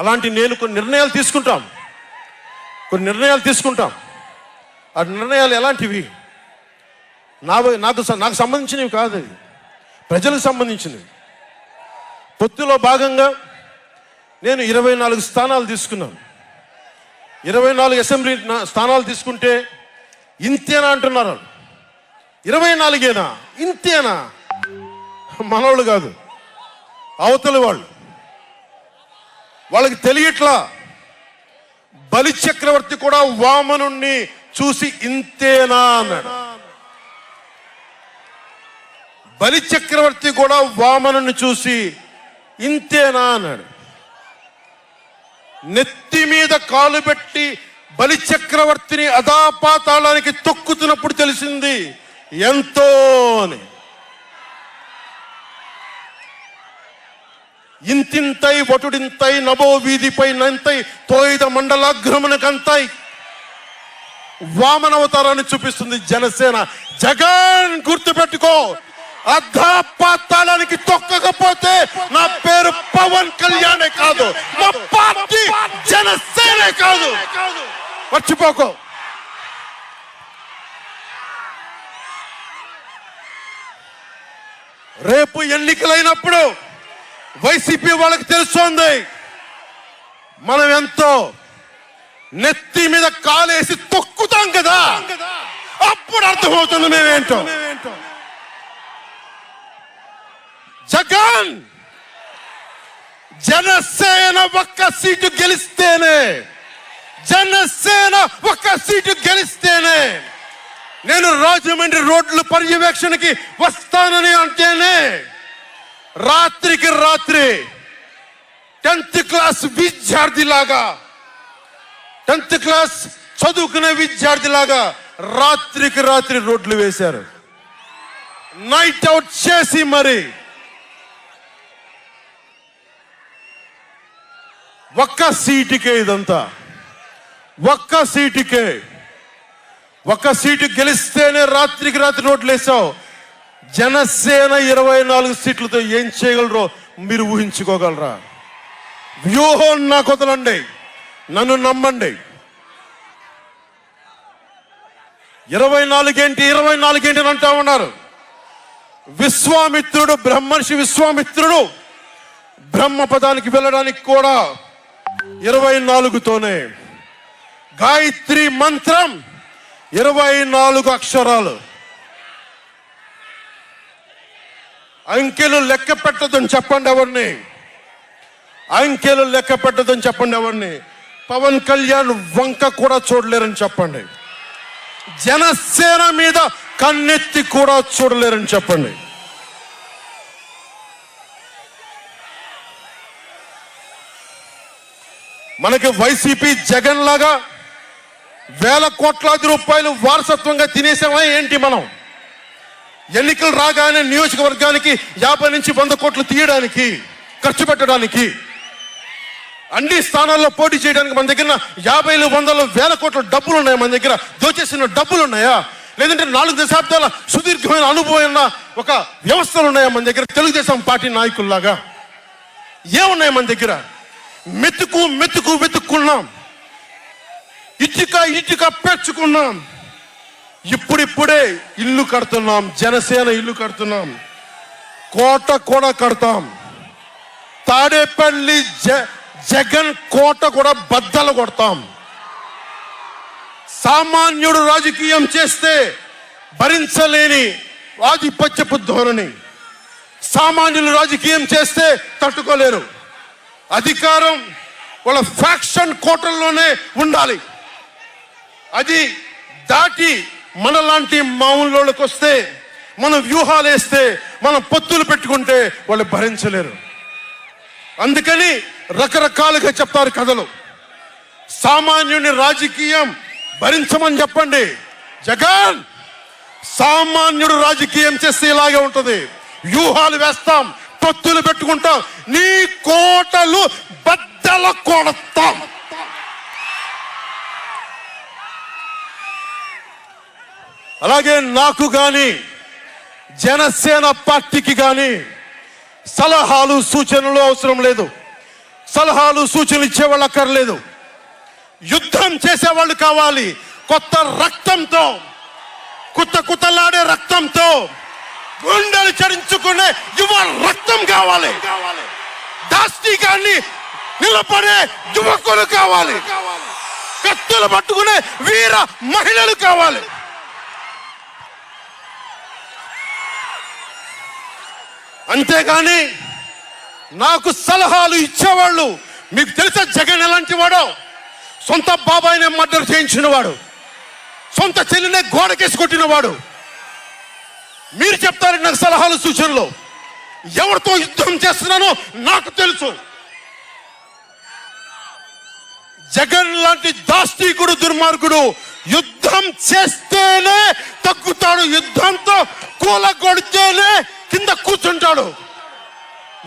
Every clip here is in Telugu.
అలాంటి నేను కొన్ని నిర్ణయాలు తీసుకుంటాం. ఆ నిర్ణయాలు ఎలాంటివి? నాకు సంబంధించినవి కాదు, అవి ప్రజలకు సంబంధించినవి. పొత్తులో భాగంగా నేను 24 స్థానాలు తీసుకున్నాను. 24 అసెంబ్లీ స్థానాలు తీసుకుంటే ఇంతేనా అంటున్నారు. 24ఏనా, ఇంతేనా? మనోళ్ళు కాదు, అవతలి వాళ్ళకి తెలియట్లా. బలి చక్రవర్తి కూడా వామనుణ్ణి చూసి ఇంతేనా అన్నాడు. బలి చక్రవర్తి కూడా వామనుణ్ణి చూసి ఇంతేనా అన్నాడు. నెత్తి మీద కాలు పెట్టి బలి చక్రవర్తిని అధాపాతాళానికి తొక్కుతున్నప్పుడు తెలిసింది ఎంతో అని. ఇంతింతై వటుడింతై నభో వీధిపై నంతై తోయిద మండలాగ్రమునకంతై వామనవతారాన్ని చూపిస్తుంది జనసేన. జగన్ గుర్తుపెట్టుకో, అధాపాతాళానికి తొక్కకపోతే నా పేరు పవన్ కళ్యాణే కాదు, మా పార్టీ జనసేనే కాదు, మర్చిపోకో. రేపు ఎన్నికలైనప్పుడు వైసీపీ వాళ్ళకి తెలుస్తోంది మనం ఎంతో. నెత్తి మీద కాలేసి తొక్కుతాం కదా, అప్పుడు అర్థమవుతుంది మేమేంటో. జగన్ జనసేన ఒక్క సీటు గెలిస్తేనే నేను రాజమండ్రి రోడ్ల పర్యవేక్షణకి వస్తానని అంటేనే రాత్రికి రాత్రి 10th క్లాస్ విద్యార్థిలాగా, 10th క్లాస్ చదువుకునే విద్యార్థిలాగా రాత్రికి రాత్రి రోడ్లు వేశారు. నైట్ అవుట్ చేసి మరి ఒక్క సీటుకే ఇదంతా. ఒక్క సీటు గెలిస్తేనే రాత్రికి రాత్రి రోడ్లు వేసావు. జనసేన 24 సీట్లతో ఏం చేయగలరో మీరు ఊహించుకోగలరా? వ్యూహం నాకు వదలండి, నన్ను నమ్మండి. 24 ఏంటి అని అంటా ఉన్నారు. బ్రహ్మర్షి విశ్వామిత్రుడు బ్రహ్మపదానికి వెళ్ళడానికి కూడా 24తోనే. గాయత్రి మంత్రం 24 అక్షరాలు. అంకెలు లెక్క పెట్టదని చెప్పండి ఎవరిని. పవన్ కళ్యాణ్ వంక కూడా చూడలేరని చెప్పండి. జనసేన మీద కన్నెత్తి కూడా చూడలేరని చెప్పండి. మనకి వైసీపీ జగన్ లాగా వేల కోట్లాది రూపాయలు వారసత్వంగా తినేసామా ఏంటి? మనం ఎన్నికలు రాగానే నియోజకవర్గానికి 50 నుంచి 100 కోట్లు తీయడానికి, ఖర్చు పెట్టడానికి, అన్ని స్థానాల్లో పోటీ చేయడానికి మన దగ్గర 50, 100, 1000 కోట్ల డబ్బులు ఉన్నాయా? మన దగ్గర దోచేసిన డబ్బులు ఉన్నాయా? లేదంటే 4 దశాబ్దాల సుదీర్ఘమైన అనుభవం ఒక వ్యవస్థలు ఉన్నాయా మన దగ్గర? తెలుగుదేశం పార్టీ నాయకుల్లాగా ఏమున్నాయి మన దగ్గర? వెతుక్కున్నాం, ఇటుక పెంచుకున్నాం. ఇప్పుడిప్పుడే ఇల్లు కడుతున్నాం, జనసేన ఇల్లు కడుతున్నాం, కోట కూడా కడతాం. తాడేపల్లి జగన్ కోట కూడా బద్దలు కొడతాం. సామాన్యుడు రాజకీయం చేస్తే భరించలేని ఆధిపత్యపు ధోరణి, సామాన్యులు రాజకీయం చేస్తే తట్టుకోలేరు. అధికారం వాళ్ళ ఫ్యాక్షన్ కోటల్లోనే ఉండాలి. అది దాటి మనలాంటి మామూలులోకి వస్తే, మనం వ్యూహాలు వేస్తే, మనం పొత్తులు పెట్టుకుంటే వాళ్ళు భరించలేరు. అందుకని రకరకాలుగా చెప్తారు కథలు. సామాన్యుని రాజకీయం భరించమని చెప్పండి. జగన్ సామాన్యుడు రాజకీయం చేస్తే ఇలాగే ఉంటది. వ్యూహాలు వేస్తాం, పొత్తులు పెట్టుకుంటాం, నీ కోటలు బద్దల కొడతాం. అలాగే నాకు గాని జనసేన పార్టీకి గాని సలహాలు సూచనలు అవసరం లేదు. సలహాలు సూచనలు ఇచ్చేవాళ్ళు అక్కర్లేదు. యుద్ధం చేసేవాళ్ళు కావాలి. కొత్త రక్తంతో, కుతకుతలాడే రక్తంతో, గుండెలు చరించుకునే యువ రక్తం కావాలి. దాష్టికాన్ని నిలబడే యువకులు కావాలి. కత్తులు పట్టుకునే వీర మహిళలు కావాలి. అంతేగాని నాకు సలహాలు ఇచ్చేవాళ్ళు, మీకు తెలుసా జగన్ ఎలాంటి వాడో? సొంత బాబాయినే మర్డర్ చేయించిన వాడు, సొంత చెల్లినే గోడకేసి కొట్టిన వాడు. మీరు చెప్తారు నాకు సలహాలు సూచనలు. ఎవరితో యుద్ధం చేస్తున్నానో నాకు తెలుసు. జగన్ లాంటి దాష్టీకుడు, దుర్మార్గుడు యుద్ధం చేస్తేనే తగ్గుతాడు. యుద్ధంతో కూలగొడితేనే కింద కూర్చుంటాడు.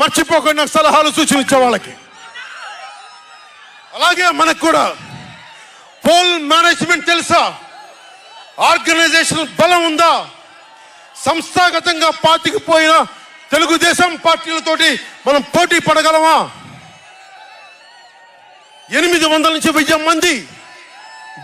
మర్చిపోకుండా నాకు సలహాలు సూచనలు ఇచ్చే వాళ్ళకి. అలాగే మనకు కూడా పోల్ మేనేజ్మెంట్ తెలుసా? ఆర్గనైజేషన్ బలం ఉందా? సంస్థాగతంగా పాతికిపోయిన తెలుగుదేశం పార్టీలతోటి మనం పోటీ పడగలమా? 800 నుంచి 1000 మంది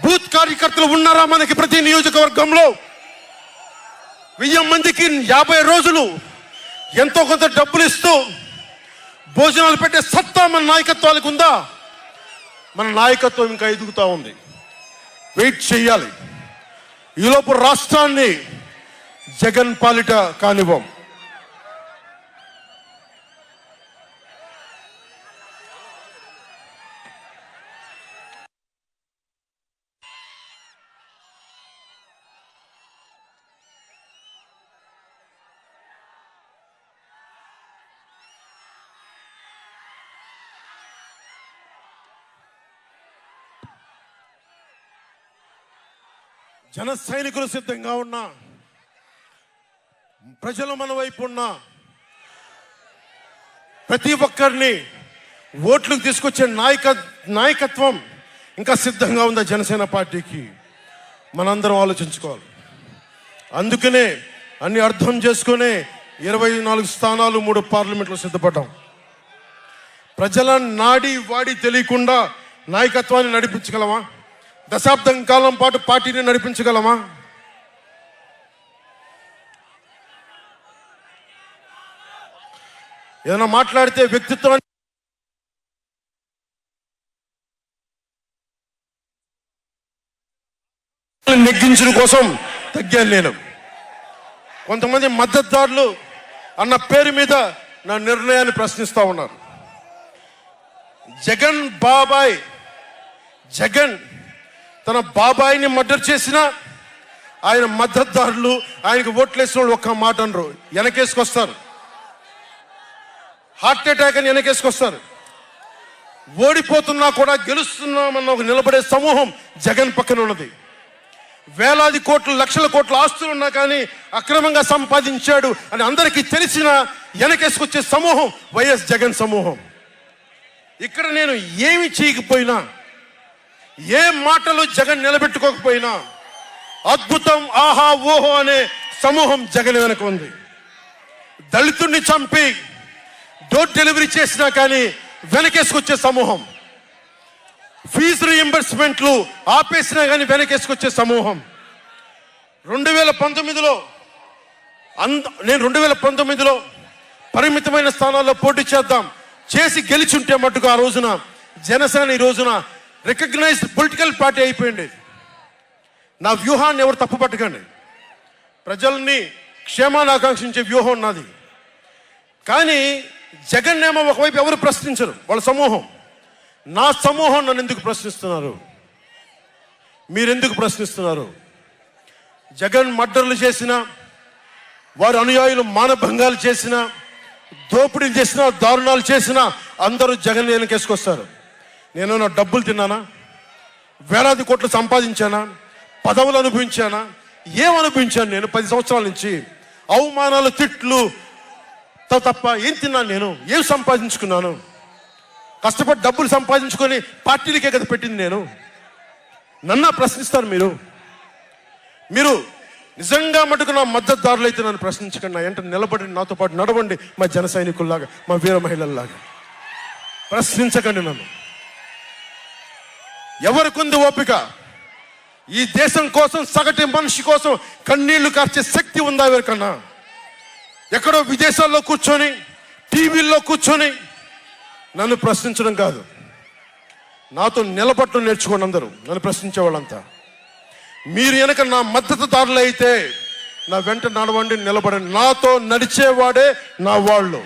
బూత్ కార్యకర్తలు ఉన్నారా మనకి ప్రతి నియోజకవర్గంలో? 1000 మందికి 50 రోజులు ఎంతో కొంత డబ్బులు ఇస్తూ భోజనాలు పెట్టే సత్తా మన నాయకత్వాలకు ఉందా? మన నాయకత్వం ఇంకా ఎదుగుతూ ఉంది. వెయిట్ చెయ్యాలి. ఈలోపు రాష్ట్రాన్ని జగన్ పాలిట కానివ్వం. జన సైనికులు సిద్ధంగా ఉన్నా, ప్రజలు మన వైపు ఉన్నా, ప్రతి ఒక్కరిని ఓట్లకు తీసుకొచ్చే నాయకత్వం ఇంకా సిద్ధంగా ఉందా జనసేన పార్టీకి? మనందరం ఆలోచించుకోవాలి. అందుకనే అన్ని అర్థం చేసుకునే 24 స్థానాలు 3 పార్లమెంట్లో సిద్ధపడ్డాం. ప్రజల నాడి వాడి తెలియకుండా నాయకత్వాన్ని నడిపించగలమా? దశాబ్దం కాలం పాటు పార్టీని నడిపించగలమా? ఏదైనా మాట్లాడితే వ్యక్తిత్వాన్ని నెగ్గించడం కోసం తగ్గాను నేను. కొంతమంది మద్దతుదారులు అన్న పేరు మీద నా నిర్ణయాన్ని ప్రశ్నిస్తూ ఉన్నారు. జగన్ తన బాబాయిని మర్డర్ చేసిన ఆయన మద్దతుదారులు, ఆయనకు ఓట్లేసిన వాళ్ళు ఒక్క మాట అనరు, వెనకేసుకొస్తారు. హార్ట్ అటాక్ అని వెనకేసుకొస్తారు. ఓడిపోతున్నా కూడా గెలుస్తున్నామన్న ఒక నిలబడే సమూహం జగన్ పక్కన ఉన్నది. వేలాది కోట్లు, లక్షల కోట్ల ఆస్తులు ఉన్నా కానీ అక్రమంగా సంపాదించాడు అని అందరికీ తెలిసిన వెనకేసుకొచ్చే సమూహం వైఎస్ జగన్ సమూహం. ఇక్కడ నేను ఏమి చేయకపోయినా, ఏ మాటలు జగన్ నిలబెట్టుకోకపోయినా అద్భుతం, ఆహా ఓహో అనే సమూహం జగన్ వెనక ఉంది. దళితుడిని చంపి డోర్ డెలివరీ చేసినా కానీ వెనకేసుకొచ్చే సమూహం. ఫీజు రీఎంబర్స్మెంట్లు ఆపేసినా కానీ వెనకేసుకొచ్చే సమూహం. 2019లో నేను 2019లో పరిమితమైన స్థానాల్లో పోటీ చేసి గెలిచుంటే మట్టుకు ఆ రోజున జనసేన ఈ రోజున రికగ్నైజ్డ్ పొలిటికల్ పార్టీ అయిపోయింది. నా వ్యూహాన్ని ఎవరు తప్పు పట్టకండి. ప్రజల్ని క్షేమాన్ని ఆకాంక్షించే వ్యూహం నాది. కానీ జగన్ ఏమో ఒకవైపు ఎవరు ప్రశ్నించరు, వాళ్ళ సమూహం. నా సమూహం నన్ను ఎందుకు ప్రశ్నిస్తున్నారు? మీరెందుకు ప్రశ్నిస్తున్నారు? జగన్ మర్డర్లు చేసిన, వారి అనుయాయులు మానభంగాలు చేసిన, దోపిడీలు చేసిన, దారుణాలు చేసిన అందరూ జగన్ వెనకేసుకొస్తారు. నేను నా డబ్బులు తిన్నానా? వేలాది కోట్లు సంపాదించానా? పదవులు అనుభవించానా? ఏం అనుభవించాను నేను 10 సంవత్సరాల నుంచి? అవమానాలు, తిట్లు తప్ప ఏం తిన్నాను నేను? ఏం సంపాదించుకున్నాను? కష్టపడి డబ్బులు సంపాదించుకొని పార్టీలకే కదా పెట్టింది నేను. నన్ను ప్రశ్నిస్తారు మీరు నిజంగా మటుకు నా మద్దతుదారులు అయితే నన్ను ప్రశ్నించకండి. నా వెంట నిలబడి నాతో పాటు నడవండి, మా జన సైనికుల్లాగా, మా వీర మహిళల్లాగా. ప్రశ్నించకండి నన్ను. ఎవరికుంది ఓపిక? ఈ దేశం కోసం, సగటు మనిషి కోసం కన్నీళ్లు కార్చే శక్తి ఉందా ఎవరికన్నా? ఎక్కడో విదేశాల్లో కూర్చొని, టీవీల్లో కూర్చొని నన్ను ప్రశ్నించడం కాదు, నాతో నిలబడటం నేర్చుకోండి అందరూ, నన్ను ప్రశ్నించే వాళ్ళంతా. మీరు వెనక నా మద్దతుదారులు అయితే నా వెంట నడవండి, నిలబడండి. నాతో నడిచేవాడే నా వాళ్ళు.